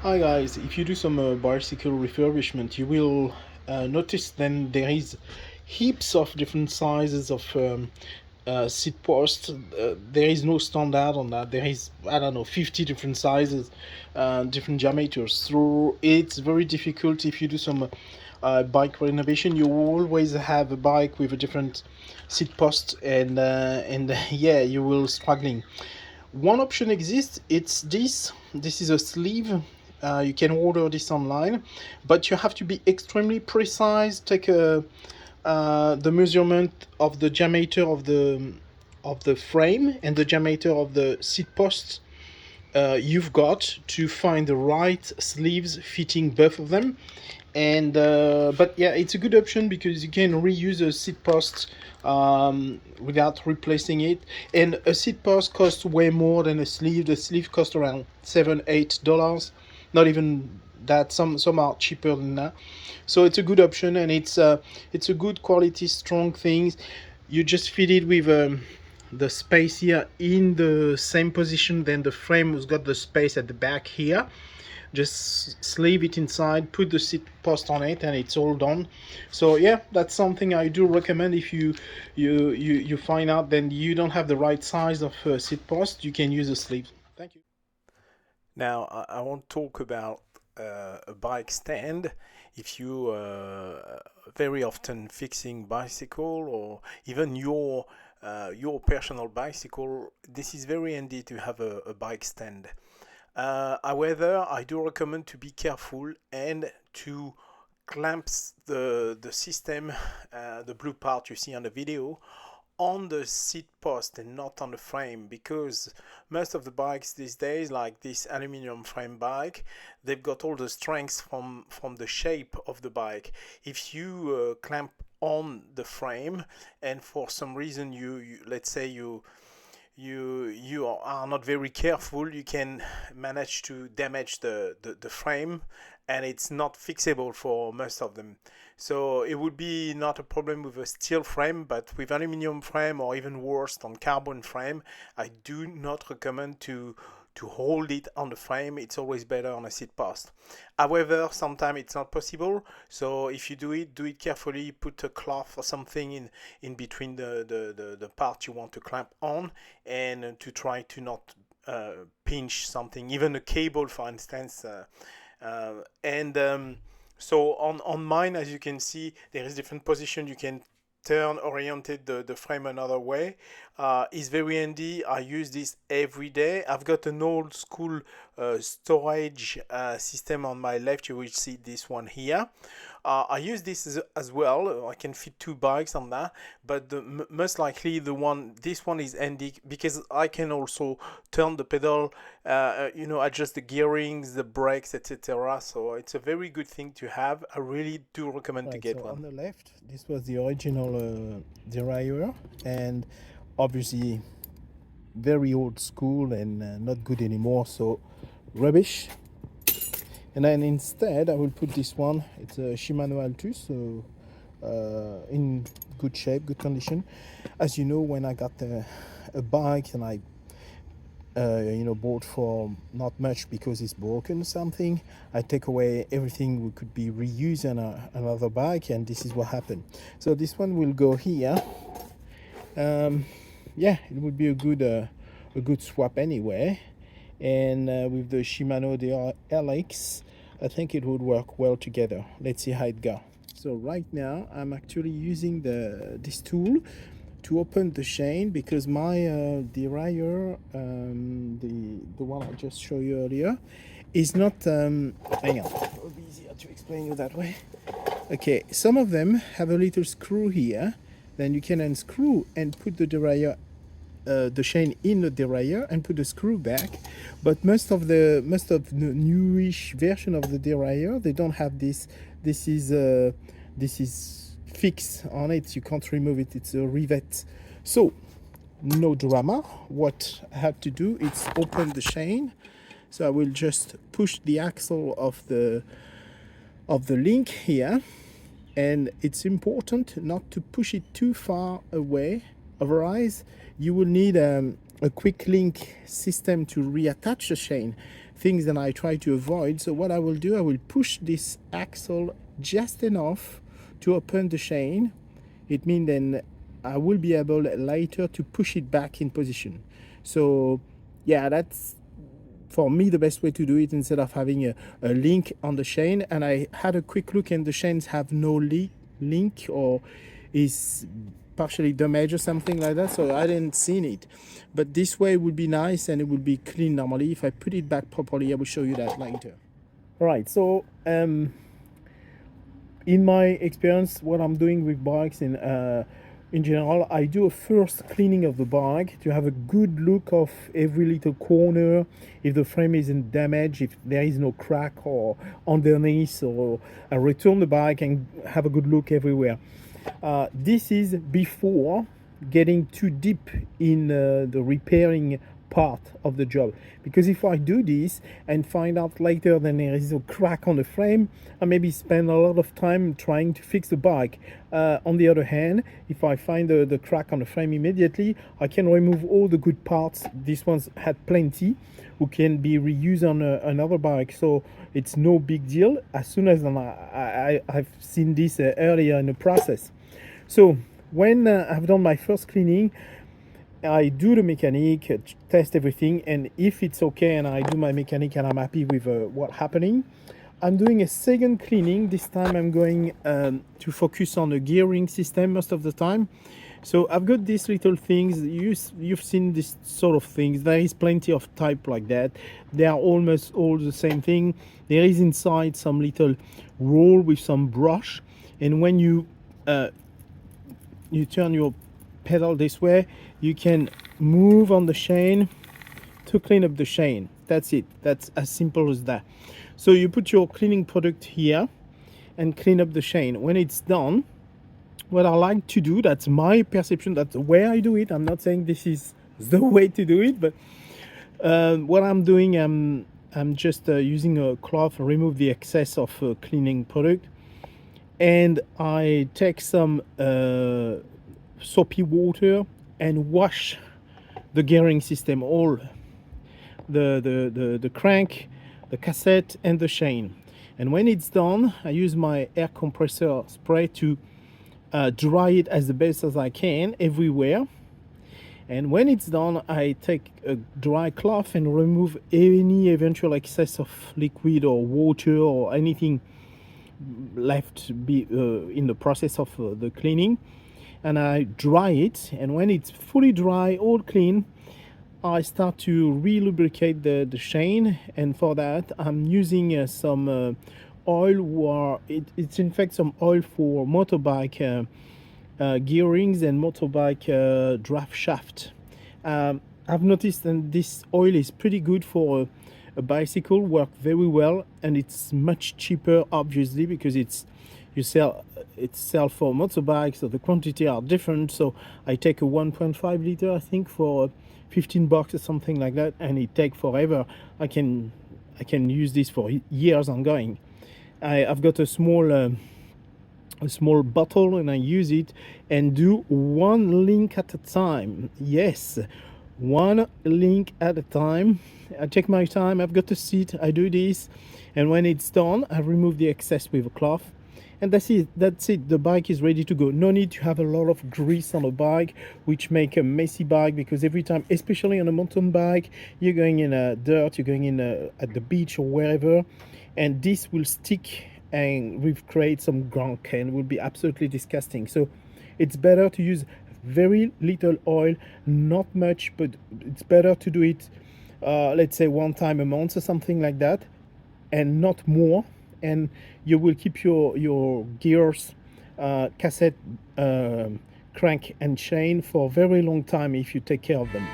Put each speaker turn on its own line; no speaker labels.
Hi guys, if you do some bicycle refurbishment, you will notice then there is heaps of different sizes of seat posts. There is no standard on that. There is, I don't know, 50 different sizes, different diameters. So it's very difficult if you do some bike renovation. You always have a bike with a different seat post, and yeah, you will struggling. One option exists. It's this. This is a sleeve. You can order this online, but you have to be extremely precise. Take the measurement of the diameter of the frame and the diameter of the seat post. You've got to find the right sleeves fitting both of them. And but yeah, it's a good option because you can reuse a seat post without replacing it. And a seat post costs way more than a sleeve. The sleeve costs around $7-8, not even that. Some are cheaper than that. So it's a good option, and it's a good quality strong thing. You just fit it with the space here in the same position. Then the frame has got the space at the back here. Just sleeve it inside, put the seat post on it, and it's all done. So yeah, that's something I do recommend. If you find out then you don't have the right size of seat post, you can use a sleeve. Thank you.
Now, I want to talk about a bike stand. If you very often fixing bicycle or even your personal bicycle, this is very handy to have a bike stand. However, I do recommend to be careful and to clamps the system, the blue part you see on the video, on the seat post and not on the frame, because most of the bikes these days, like this aluminum frame bike, they've got all the strengths from the shape of the bike. If you clamp on the frame and for some reason you let's say you are not very careful, you can manage to damage the frame, and it's not fixable for most of them. So it would be not a problem with a steel frame, but with aluminum frame or even worse on carbon frame, I do not recommend to hold it on the frame. It's always better on a seat post. However, sometimes it's not possible. So if you do it carefully. Put a cloth or something in between the part you want to clamp on, and to try to not pinch something, even a cable, for instance. And So on mine, as you can see, there is different position. You can turn oriented the frame another way. It's very handy. I use this every day. I've got an old school storage system on my left. You will see this one here. I use this as well. I can fit two bikes on that, but most likely this one is handy because I can also turn the pedal, adjust the gearings, the brakes, etc. So it's a very good thing to have. I really do recommend to
Right,
get
so
one.
on the left, this was the original derailleur, and obviously very old school and not good anymore, so rubbish. And then instead, I will put this one. It's a Shimano Altus, so in good shape, good condition. As you know, when I got a bike and I bought for not much because it's broken something, I take away everything we could be reused on another bike, and this is what happened. So this one will go here. Yeah, it would be a good swap anyway. And with the Shimano DRLX, I think it would work well together. Let's see how it goes. So right now I'm actually using this tool to open the chain because my derailleur, the one I just showed you earlier, is not. Hang on, it will be easier to explain you that way. Okay, some of them have a little screw here. Then you can unscrew and put the chain in the derailleur and put the screw back. But most of the newish version of the derailleur, they don't have this. This is fixed on it. You can't remove it. It's a rivet. So no drama. What I have to do is open the chain. So I will just push the axle of the link here, and it's important not to push it too far away. Otherwise, you will need a quick link system to reattach the chain. things that I try to avoid. So what I will do, I will push this axle just enough to open the chain. It means then I will be able later to push it back in position. So yeah, that's for me the best way to do it, instead of having a link on the chain. And I had a quick look, and the chains have no link, or is partially damaged or something like that, so I didn't see it. But this way would be nice, and it would be clean normally. If I put it back properly, I will show you that later. All right, so in my experience, what I'm doing with bikes in general, I do a first cleaning of the bike to have a good look of every little corner, if the frame isn't damaged, if there is no crack or underneath, or I return the bike and have a good look everywhere. This is before getting too deep in the repairing part of the job, because if I do this and find out later that there is a crack on the frame, I maybe spend a lot of time trying to fix the bike. On the other hand, if I find the crack on the frame immediately, I can remove all the good parts. These ones had plenty who can be reused on another bike, so it's no big deal as soon as I've seen this earlier in the process. So when I've done my first cleaning, I do the mechanic, test everything, and if it's okay and I do my mechanic and I'm happy with what's happening, I'm doing a second cleaning. This time I'm going to focus on the gearing system most of the time. So I've got these little things. You've seen this sort of things. There is plenty of type like that. They are almost all the same thing. There is inside some little roll with some brush, and when you turn your pedal this way, you can move on the chain to clean up the chain. That's it. That's as simple as that. So you put your cleaning product here and clean up the chain. When it's done, what I like to do, that's my perception, that's the way I do it. I'm not saying this is the way to do it, but what I'm doing, I'm just using a cloth, remove the excess of cleaning product, and I take some soapy water and wash the gearing system, all the crank, the cassette, and the chain. And when it's done, I use my air compressor spray to dry it as the best as I can everywhere. And when it's done, I take a dry cloth and remove any eventual excess of liquid or water or anything left in the process of the cleaning, and I dry it. And when it's fully dry, all clean, I start to re-lubricate the chain. And for that, I'm using some oil. It's in fact some oil for motorbike gearings and motorbike draft shaft. I've noticed that this oil is pretty good for a bicycle, work very well, and it's much cheaper, obviously, because it's sell for motorbikes, so the quantity are different. So I take a 1.5 liter, I think, for $15 or something like that, and it takes forever. I can use this for years ongoing. I've got a small bottle, and I use it and do one link at a time. Yes, one link at a time. I take my time. I've got a seat. I do this, and when it's done, I remove the excess with a cloth, and that's it. The bike is ready to go. No need to have a lot of grease on a bike, which make a messy bike, because every time, especially on a mountain bike, you're going in dirt, you're going in at the beach or wherever, and this will stick and will create some gunk and will be absolutely disgusting. So it's better to use very little oil, not much, but it's better to do it let's say one time a month or something like that, and not more, and you will keep your gears, cassette, crank and chain for a very long time if you take care of them.